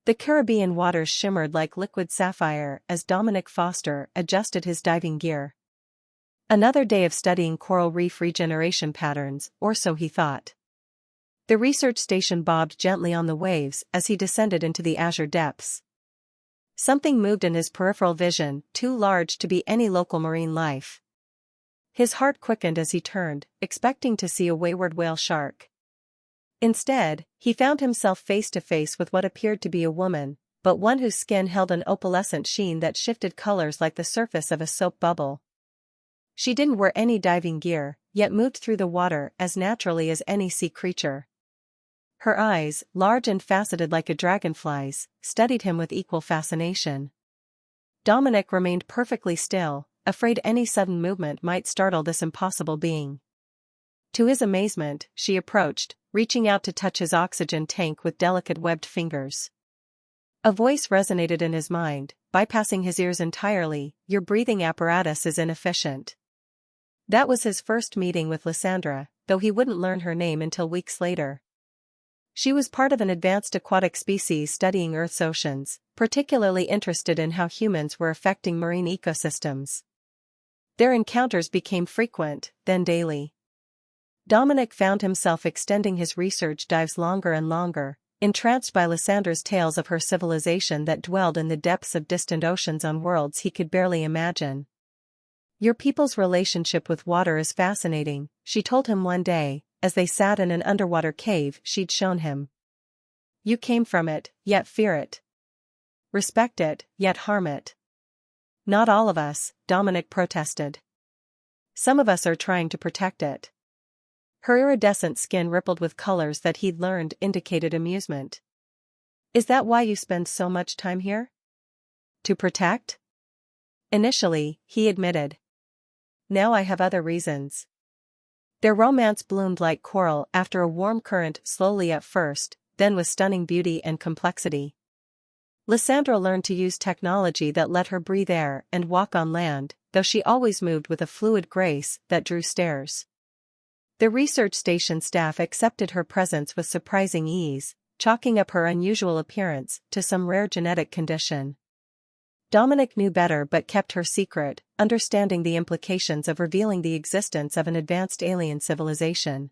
The Caribbean waters shimmered like liquid sapphire as Dominic Foster adjusted his diving gear. Another day of studying coral reef regeneration patterns, or so he thought. The research station bobbed gently on the waves as he descended into the azure depths. Something moved in his peripheral vision, too large to be any local marine life. His heart quickened as he turned, expecting to see a wayward whale shark. Instead, he found himself face to face with what appeared to be a woman, but one whose skin held an opalescent sheen that shifted colors like the surface of a soap bubble. She didn't wear any diving gear, yet moved through the water as naturally as any sea creature. Her eyes, large and faceted like a dragonfly's, studied him with equal fascination. Dominic remained perfectly still, afraid any sudden movement might startle this impossible being. To his amazement, she approached, reaching out to touch his oxygen tank with delicate webbed fingers. A voice resonated in his mind, bypassing his ears entirely, "Your breathing apparatus is inefficient." That was his first meeting with Lysandra, though he wouldn't learn her name until weeks later. She was part of an advanced aquatic species studying Earth's oceans, particularly interested in how humans were affecting marine ecosystems. Their encounters became frequent, then daily. Dominic found himself extending his research dives longer and longer, entranced by Lysandra's tales of her civilization that dwelled in the depths of distant oceans on worlds he could barely imagine. "Your people's relationship with water is fascinating," she told him one day, as they sat in an underwater cave she'd shown him. "You came from it, yet fear it. Respect it, yet harm it." "Not all of us," Dominic protested. "Some of us are trying to protect it." Her iridescent skin rippled with colors that he'd learned indicated amusement. "Is that why you spend so much time here? To protect?" "Initially," he admitted. "Now I have other reasons." Their romance bloomed like coral after a warm current, slowly at first, then with stunning beauty and complexity. Lysandra learned to use technology that let her breathe air and walk on land, though she always moved with a fluid grace that drew stares. The research station staff accepted her presence with surprising ease, chalking up her unusual appearance to some rare genetic condition. Dominic knew better but kept her secret, understanding the implications of revealing the existence of an advanced alien civilization.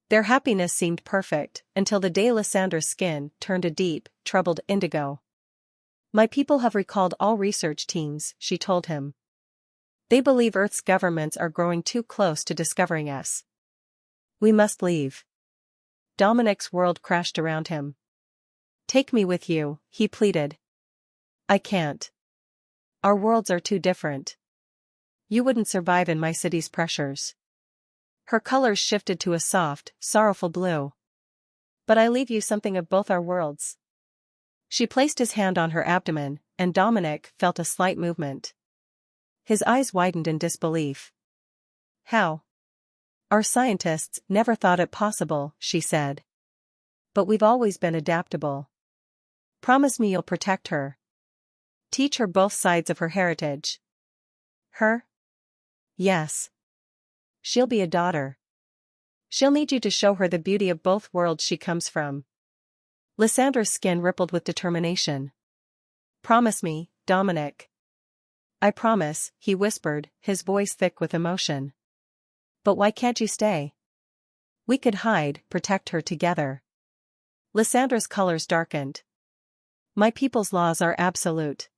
Their happiness seemed perfect, until the day Lysandra's skin turned a deep, troubled indigo. "My people have recalled all research teams," she told him. "They believe Earth's governments are growing too close to discovering us. We must leave." Dominic's world crashed around him. "Take me with you," he pleaded. "I can't. Our worlds are too different. You wouldn't survive in my city's pressures." Her colors shifted to a soft, sorrowful blue. "But I leave you something of both our worlds." She placed his hand on her abdomen, and Dominic felt a slight movement. His eyes widened in disbelief. "How?" "Our scientists never thought it possible," she said. "But we've always been adaptable. Promise me you'll protect her. Teach her both sides of her heritage." "Her?" "Yes. She'll be a daughter. She'll need you to show her the beauty of both worlds she comes from." Lysandra's skin rippled with determination. "Promise me, Dominic." "I promise," he whispered, his voice thick with emotion. "But why can't you stay? We could hide, protect her together." Lysandra's colors darkened. "My people's laws are absolute.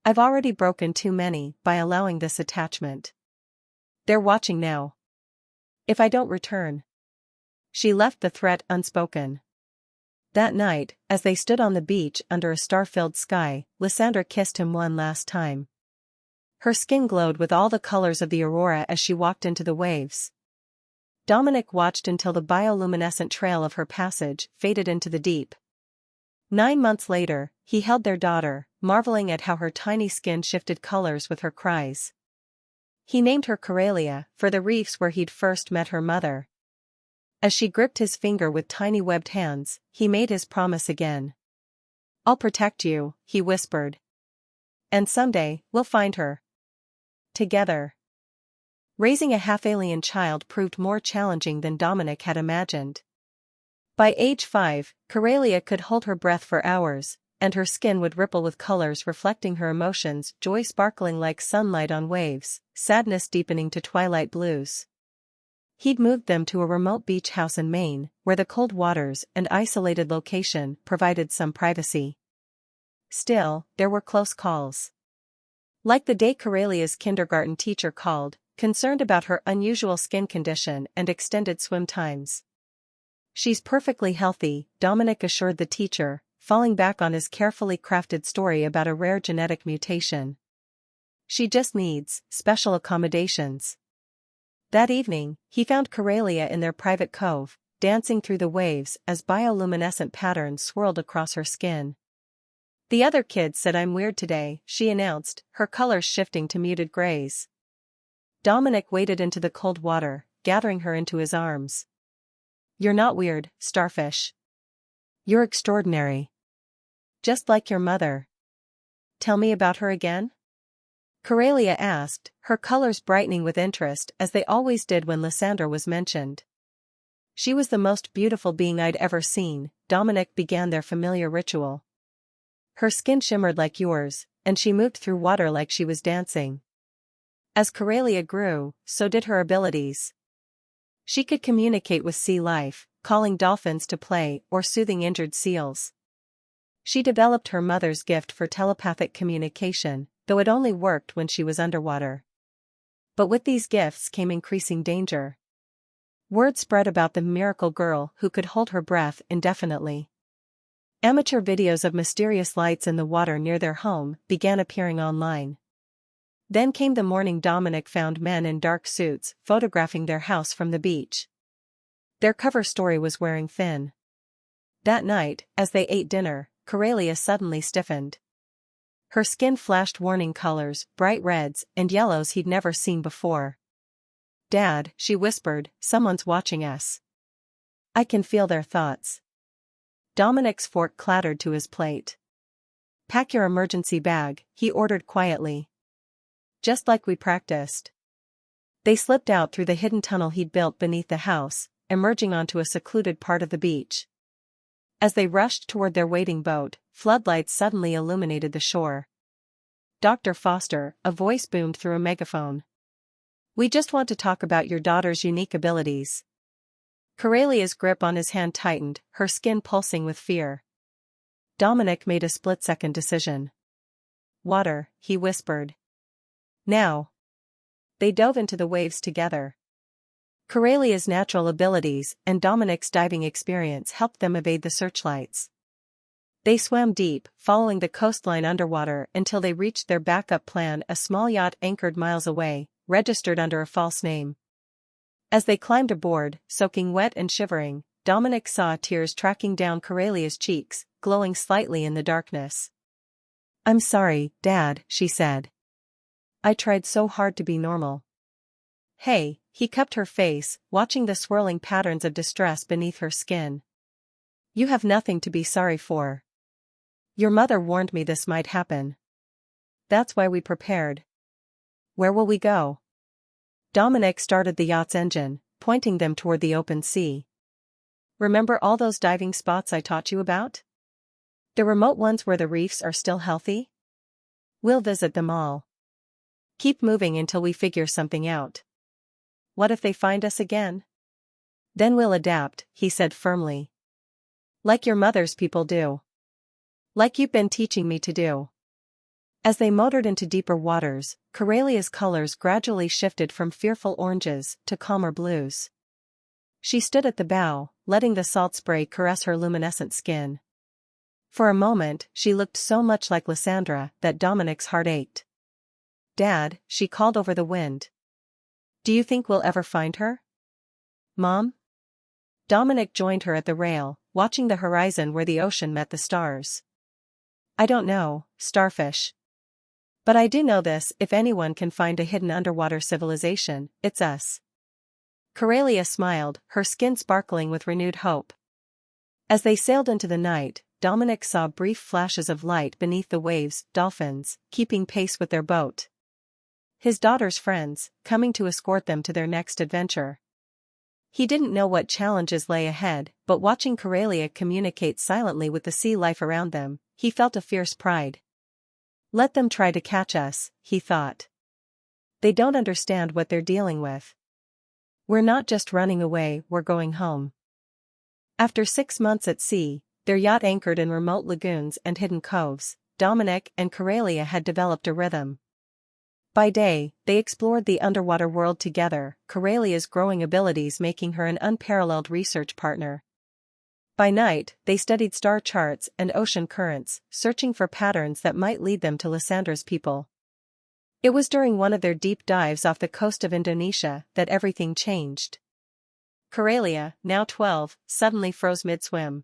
I've already broken too many by allowing this attachment. They're watching now. If I don't return." She left the threat unspoken. That night, as they stood on the beach under a star-filled sky, Lysandra kissed him one last time. Her skin glowed with all the colors of the aurora as she walked into the waves. Dominic watched until the bioluminescent trail of her passage faded into the deep. 9 months later, he held their daughter, marveling at how her tiny skin shifted colors with her cries. He named her Coralia, for the reefs where he'd first met her mother. As she gripped his finger with tiny webbed hands, he made his promise again. "I'll protect you," he whispered. "And someday, we'll find her. Together." Raising a half-alien child proved more challenging than Dominic had imagined. By age 5, Corelia could hold her breath for hours, and her skin would ripple with colors reflecting her emotions, joy sparkling like sunlight on waves, sadness deepening to twilight blues. He'd moved them to a remote beach house in Maine, where the cold waters and isolated location provided some privacy. Still, there were close calls. Like the day Corelia's kindergarten teacher called, concerned about her unusual skin condition and extended swim times. "She's perfectly healthy," Dominic assured the teacher, falling back on his carefully crafted story about a rare genetic mutation. "She just needs special accommodations." That evening, he found Corelia in their private cove, dancing through the waves as bioluminescent patterns swirled across her skin. "The other kids said I'm weird today," she announced, her colors shifting to muted grays. Dominic waded into the cold water, gathering her into his arms. "You're not weird, starfish. You're extraordinary. Just like your mother." "Tell me about her again?" Corelia asked, her colors brightening with interest as they always did when Lysandra was mentioned. "She was the most beautiful being I'd ever seen," Dominic began their familiar ritual. "Her skin shimmered like yours, and she moved through water like she was dancing." As Corelia grew, so did her abilities. She could communicate with sea life, calling dolphins to play or soothing injured seals. She developed her mother's gift for telepathic communication, though it only worked when she was underwater. But with these gifts came increasing danger. Word spread about the miracle girl who could hold her breath indefinitely. Amateur videos of mysterious lights in the water near their home began appearing online. Then came the morning Dominic found men in dark suits photographing their house from the beach. Their cover story was wearing thin. That night, as they ate dinner, Corelia suddenly stiffened. Her skin flashed warning colors, bright reds and yellows he'd never seen before. "Dad," she whispered, "someone's watching us. I can feel their thoughts." Dominic's fork clattered to his plate. "Pack your emergency bag," he ordered quietly. "Just like we practiced." They slipped out through the hidden tunnel he'd built beneath the house, emerging onto a secluded part of the beach. As they rushed toward their waiting boat, floodlights suddenly illuminated the shore. "Dr. Foster," a voice boomed through a megaphone. "We just want to talk about your daughter's unique abilities." Corelia's grip on his hand tightened, her skin pulsing with fear. Dominic made a split-second decision. "Water," he whispered. "Now." They dove into the waves together. Corelia's natural abilities and Dominic's diving experience helped them evade the searchlights. They swam deep, following the coastline underwater until they reached their backup plan, a small yacht anchored miles away, registered under a false name. As they climbed aboard, soaking wet and shivering, Dominic saw tears tracking down Corelia's cheeks, glowing slightly in the darkness. "I'm sorry, Dad," she said. "I tried so hard to be normal." "Hey," he cupped her face, watching the swirling patterns of distress beneath her skin. "You have nothing to be sorry for. Your mother warned me this might happen. That's why we prepared." "Where will we go?" Dominic started the yacht's engine, pointing them toward the open sea. "Remember all those diving spots I taught you about? The remote ones where the reefs are still healthy? We'll visit them all. Keep moving until we figure something out. What if they find us again? Then we'll adapt," he said firmly. "Like your mother's people do. Like you've been teaching me to do." As they motored into deeper waters, Corelia's colors gradually shifted from fearful oranges to calmer blues. She stood at the bow, letting the salt spray caress her luminescent skin. For a moment, she looked so much like Lysandra that Dominic's heart ached. "Dad," she called over the wind. "Do you think we'll ever find her?" "Mom?" Dominic joined her at the rail, watching the horizon where the ocean met the stars. "I don't know, starfish. But I do know this: if anyone can find a hidden underwater civilization, it's us." Corelia smiled, her skin sparkling with renewed hope. As they sailed into the night, Dominic saw brief flashes of light beneath the waves, dolphins, keeping pace with their boat. His daughter's friends, coming to escort them to their next adventure. He didn't know what challenges lay ahead, but watching Corellia communicate silently with the sea life around them, he felt a fierce pride. Let them try to catch us, he thought. They don't understand what they're dealing with. We're not just running away, we're going home. After 6 months at sea, their yacht anchored in remote lagoons and hidden coves, Dominic and Corellia had developed a rhythm. By day, they explored the underwater world together, Corellia's growing abilities making her an unparalleled research partner. By night, they studied star charts and ocean currents, searching for patterns that might lead them to Lysandra's people. It was during one of their deep dives off the coast of Indonesia that everything changed. Corellia, now 12, suddenly froze mid-swim.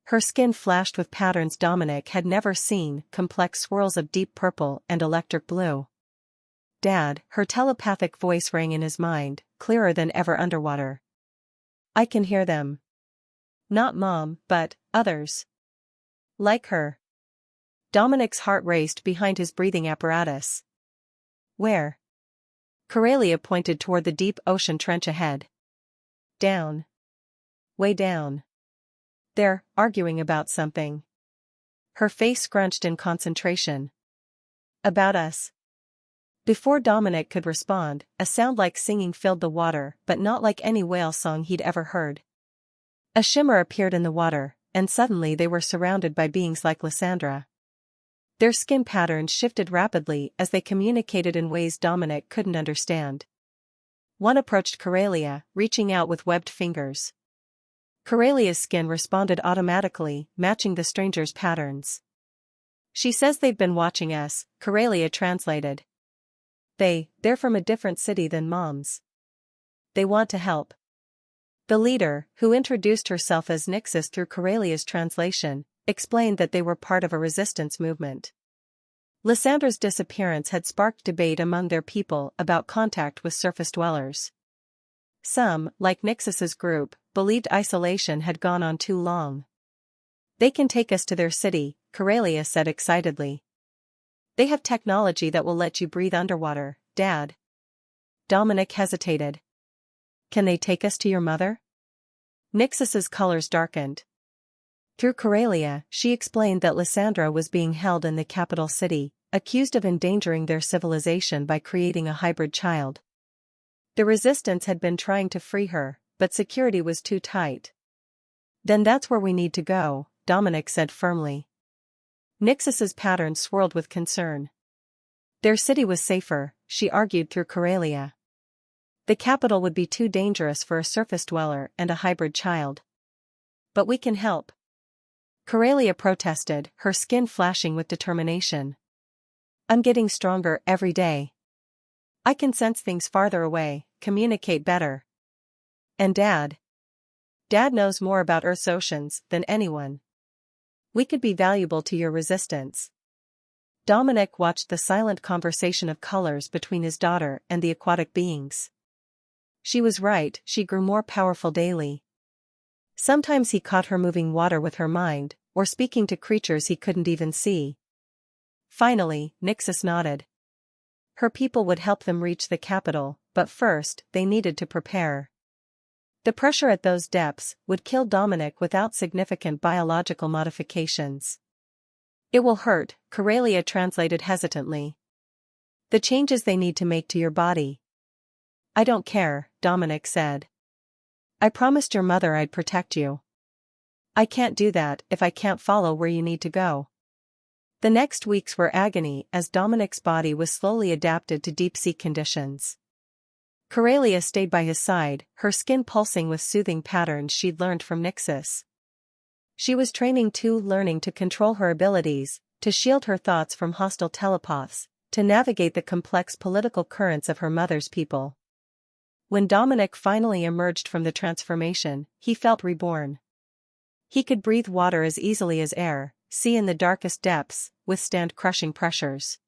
Her skin flashed with patterns Dominic had never seen, complex swirls of deep purple and electric blue. Dad, her telepathic voice rang in his mind, clearer than ever underwater. I can hear them. Not Mom, but others. Like her. Dominic's heart raced behind his breathing apparatus. Where? Corellia pointed toward the deep ocean trench ahead. Down. Way down. They're arguing about something. Her face scrunched in concentration. About us. Before Dominic could respond, a sound like singing filled the water, but not like any whale song he'd ever heard. A shimmer appeared in the water, and suddenly they were surrounded by beings like Lysandra. Their skin patterns shifted rapidly as they communicated in ways Dominic couldn't understand. One approached Corellia, reaching out with webbed fingers. Corellia's skin responded automatically, matching the stranger's patterns. She says they've been watching us, Corellia translated. They're from a different city than Mom's. They want to help. The leader, who introduced herself as Nixis through Corellia's translation, explained that they were part of a resistance movement. Lysandra's disappearance had sparked debate among their people about contact with surface dwellers. Some, like Nixis's group, believed isolation had gone on too long. They can take us to their city, Corellia said excitedly. They have technology that will let you breathe underwater, Dad. Dominic hesitated. Can they take us to your mother? Nixis's colors darkened. Through Corellia, she explained that Lysandra was being held in the capital city, accused of endangering their civilization by creating a hybrid child. The resistance had been trying to free her, but security was too tight. Then that's where we need to go, Dominic said firmly. Nixis's patterns swirled with concern. Their city was safer, she argued through Corellia. The capital would be too dangerous for a surface dweller and a hybrid child. But we can help. Corellia protested, her skin flashing with determination. I'm getting stronger every day. I can sense things farther away, communicate better. And Dad? Dad knows more about Earth's oceans than anyone. We could be valuable to your resistance. Dominic watched the silent conversation of colors between his daughter and the aquatic beings. She was right, she grew more powerful daily. Sometimes he caught her moving water with her mind, or speaking to creatures he couldn't even see. Finally, Nixis nodded. Her people would help them reach the capital, but first, they needed to prepare. The pressure at those depths would kill Dominic without significant biological modifications. It will hurt, Corellia translated hesitantly. The changes they need to make to your body. I don't care, Dominic said. I promised your mother I'd protect you. I can't do that if I can't follow where you need to go. The next weeks were agony as Dominic's body was slowly adapted to deep-sea conditions. Corellia stayed by his side, her skin pulsing with soothing patterns she'd learned from Nixis. She was training too, learning to control her abilities, to shield her thoughts from hostile telepaths, to navigate the complex political currents of her mother's people. When Dominic finally emerged from the transformation, he felt reborn. He could breathe water as easily as air, see in the darkest depths, withstand crushing pressures.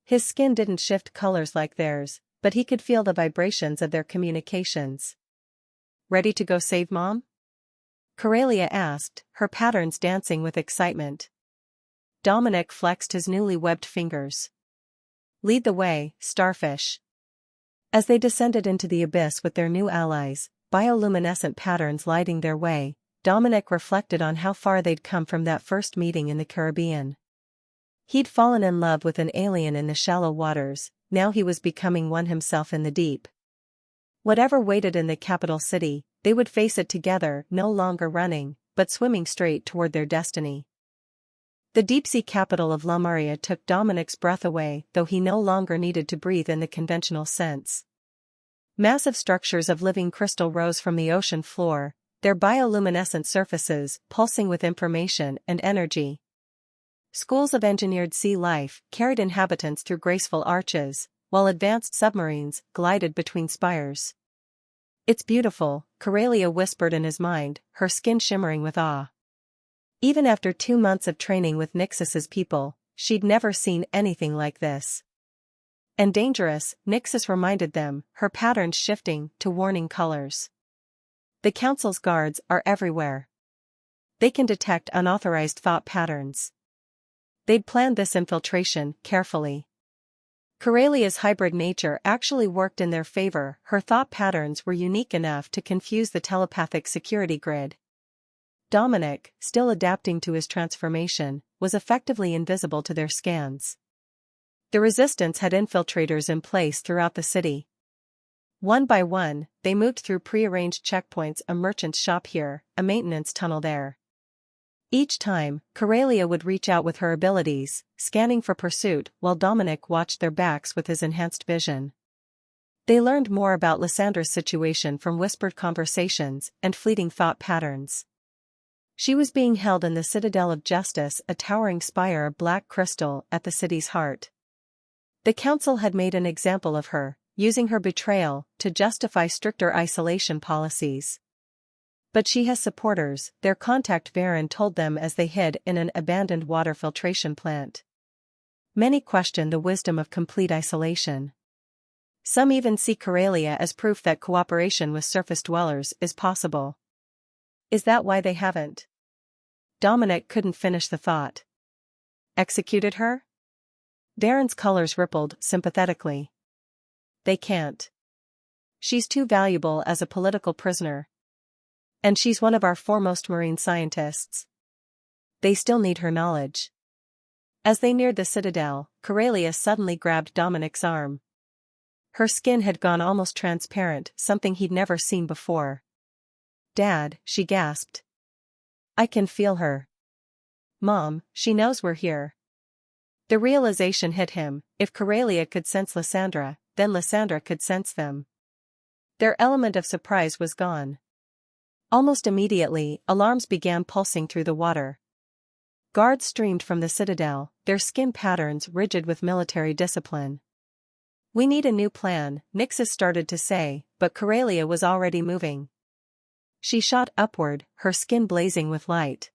His skin didn't shift colors like theirs, but he could feel the vibrations of their communications. Ready to go save Mom? Corellia asked, her patterns dancing with excitement. Dominic flexed his newly webbed fingers. Lead the way, starfish. As they descended into the abyss with their new allies, bioluminescent patterns lighting their way, Dominic reflected on how far they'd come from that first meeting in the Caribbean. He'd fallen in love with an alien in the shallow waters, now he was becoming one himself in the deep. Whatever waited in the capital city, they would face it together, no longer running, but swimming straight toward their destiny. The deep-sea capital of Lemuria took Dominic's breath away, though he no longer needed to breathe in the conventional sense. Massive structures of living crystal rose from the ocean floor, their bioluminescent surfaces pulsing with information and energy. Schools of engineered sea life carried inhabitants through graceful arches, while advanced submarines glided between spires. "It's beautiful," Corelia whispered in his mind, her skin shimmering with awe. Even after 2 months of training with Nixus's people, she'd never seen anything like this. "And dangerous," Nixus reminded them, her patterns shifting to warning colors. "The Council's guards are everywhere. They can detect unauthorized thought patterns." They'd planned this infiltration carefully. Corelia's hybrid nature actually worked in their favor, her thought patterns were unique enough to confuse the telepathic security grid. Dominic, still adapting to his transformation, was effectively invisible to their scans. The Resistance had infiltrators in place throughout the city. One by one, they moved through pre-arranged checkpoints, a merchant's shop here, a maintenance tunnel there. Each time, Corelia would reach out with her abilities, scanning for pursuit, while Dominic watched their backs with his enhanced vision. They learned more about Lysandra's situation from whispered conversations and fleeting thought patterns. She was being held in the Citadel of Justice, a towering spire of black crystal at the city's heart. The Council had made an example of her, using her betrayal to justify stricter isolation policies. But she has supporters, their contact Varen told them as they hid in an abandoned water filtration plant. Many question the wisdom of complete isolation. Some even see Corelia as proof that cooperation with surface dwellers is possible. Is that why they haven't? Dominic couldn't finish the thought. Executed her? Varen's colors rippled sympathetically. They can't. She's too valuable as a political prisoner. And she's one of our foremost marine scientists. They still need her knowledge. As they neared the Citadel, Corelia suddenly grabbed Dominic's arm. Her skin had gone almost transparent, something he'd never seen before. "Dad," she gasped. "I can feel her. Mom, she knows we're here." The realization hit him, if Corelia could sense Lysandra, then Lysandra could sense them. Their element of surprise was gone. Almost immediately, alarms began pulsing through the water. Guards streamed from the Citadel, their skin patterns rigid with military discipline. "We need a new plan," Nixus started to say, but Corelia was already moving. She shot upward, her skin blazing with light.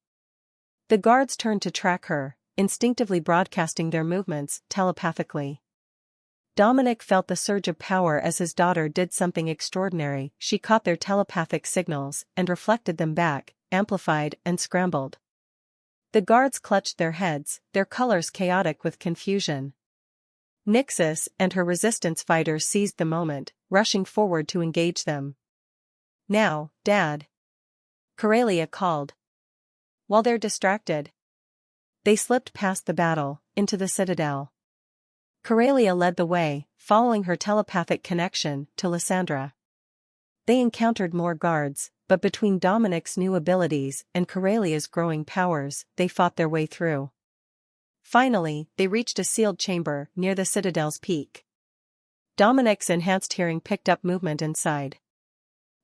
The guards turned to track her, instinctively broadcasting their movements telepathically. Dominic felt the surge of power as his daughter did something extraordinary. She caught their telepathic signals and reflected them back, amplified and scrambled. The guards clutched their heads, their colors chaotic with confusion. Nixus and her resistance fighters seized the moment, rushing forward to engage them. "Now, Dad," Corelia called. While they're distracted, they slipped past the battle, into the Citadel. Corelia led the way, following her telepathic connection to Lysandra. They encountered more guards, but between Dominic's new abilities and Corelia's growing powers, they fought their way through. Finally, they reached a sealed chamber near the Citadel's peak. Dominic's enhanced hearing picked up movement inside.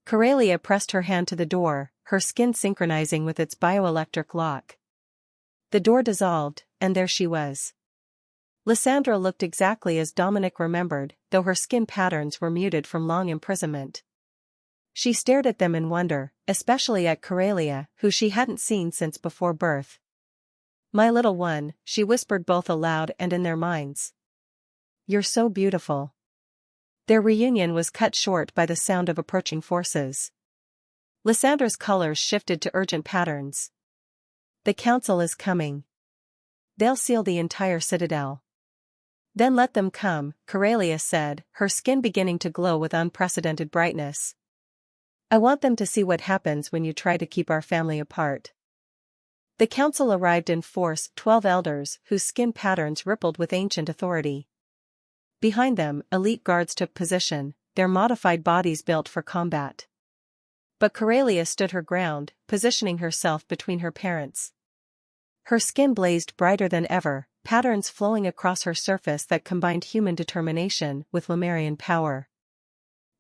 Corelia pressed her hand to the door, her skin synchronizing with its bioelectric lock. The door dissolved, and there she was. Lysandra looked exactly as Dominic remembered, though her skin patterns were muted from long imprisonment. She stared at them in wonder, especially at Corelia, who she hadn't seen since before birth. "My little one," she whispered both aloud and in their minds. "You're so beautiful." Their reunion was cut short by the sound of approaching forces. Lysandra's colors shifted to urgent patterns. "The Council is coming. They'll seal the entire Citadel." "Then let them come," Corelia said, her skin beginning to glow with unprecedented brightness. I want them to see what happens when you try to keep our family apart. The council arrived in force, 12 elders whose skin patterns rippled with ancient authority. Behind them, elite guards took position, their modified bodies built for combat. But Corellia stood her ground, positioning herself between her parents. Her skin blazed brighter than ever, patterns flowing across her surface that combined human determination with Lemurian power.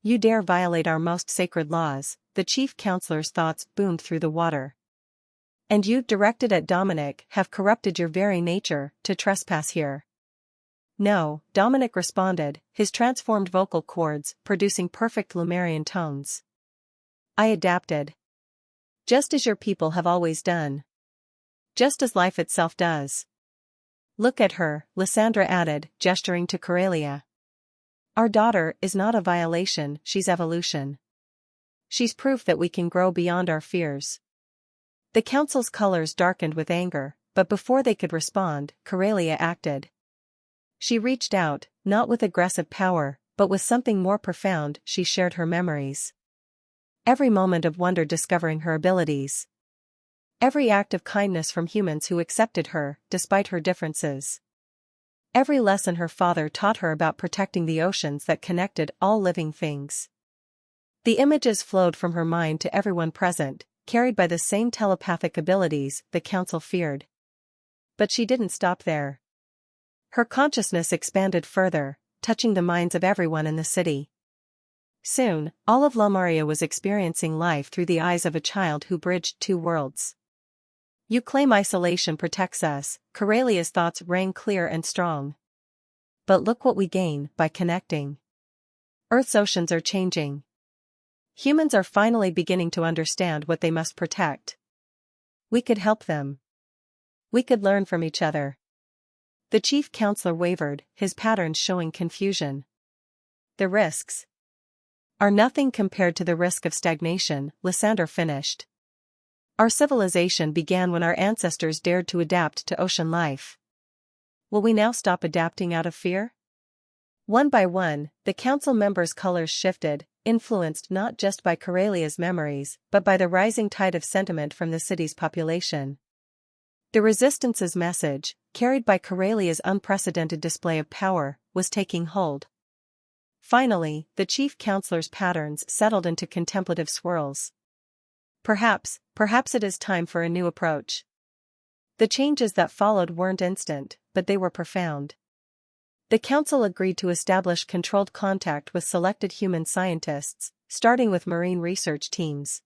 You dare violate our most sacred laws, the chief counselor's thoughts boomed through the water. And you, directed at Dominic, have corrupted your very nature to trespass here. No, Dominic responded, his transformed vocal cords producing perfect Lemurian tones. I adapted. Just as your people have always done. Just as life itself does. Look at her, Lysandra added, gesturing to Corellia. Our daughter is not a violation, she's evolution. She's proof that we can grow beyond our fears. The council's colors darkened with anger, but before they could respond, Corellia acted. She reached out, not with aggressive power, but with something more profound. She shared her memories. Every moment of wonder discovering her abilities. Every act of kindness from humans who accepted her, despite her differences. Every lesson her father taught her about protecting the oceans that connected all living things. The images flowed from her mind to everyone present, carried by the same telepathic abilities the council feared. But she didn't stop there. Her consciousness expanded further, touching the minds of everyone in the city. Soon, all of Lemuria was experiencing life through the eyes of a child who bridged two worlds. You claim isolation protects us, Corellia's thoughts rang clear and strong. But look what we gain by connecting. Earth's oceans are changing. Humans are finally beginning to understand what they must protect. We could help them. We could learn from each other. The chief counselor wavered, his patterns showing confusion. The risks are nothing compared to the risk of stagnation, Lysandra finished. Our civilization began when our ancestors dared to adapt to ocean life. Will we now stop adapting out of fear? One by one, the council members' colors shifted, influenced not just by Corellia's memories, but by the rising tide of sentiment from the city's population. The resistance's message, carried by Corellia's unprecedented display of power, was taking hold. Finally, the chief counselor's patterns settled into contemplative swirls. Perhaps it is time for a new approach. The changes that followed weren't instant, but they were profound. The council agreed to establish controlled contact with selected human scientists, starting with marine research teams.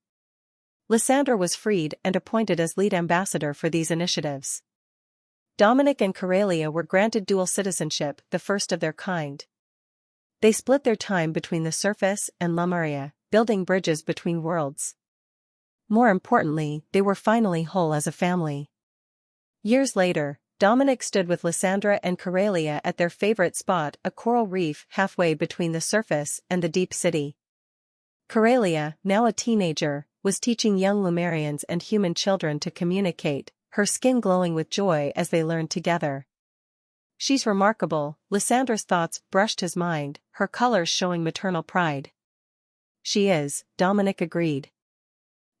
Lysandra was freed and appointed as lead ambassador for these initiatives. Dominic and Corellia were granted dual citizenship, the first of their kind. They split their time between the surface and Lemuria, building bridges between worlds. More importantly, they were finally whole as a family. Years later, Dominic stood with Lysandra and Corellia at their favorite spot, a coral reef halfway between the surface and the deep city. Corellia, now a teenager, was teaching young Lemurians and human children to communicate, her skin glowing with joy as they learned together. She's remarkable, Lysandra's thoughts brushed his mind, her colors showing maternal pride. She is, Dominic agreed.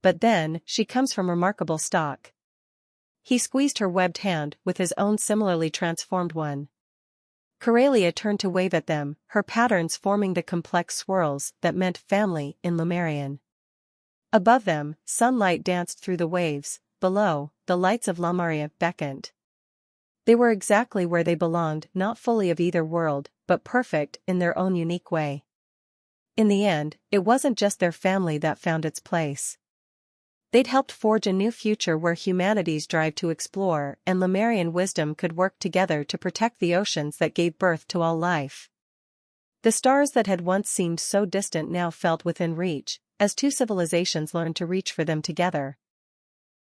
But then, she comes from remarkable stock. He squeezed her webbed hand with his own similarly transformed one. Corellia turned to wave at them, her patterns forming the complex swirls that meant family in Lemurian. Above them, sunlight danced through the waves, below, the lights of Lemuria beckoned. They were exactly where they belonged, not fully of either world, but perfect in their own unique way. In the end, it wasn't just their family that found its place. They'd helped forge a new future where humanity's drive to explore and Lemurian wisdom could work together to protect the oceans that gave birth to all life. The stars that had once seemed so distant now felt within reach, as two civilizations learned to reach for them together.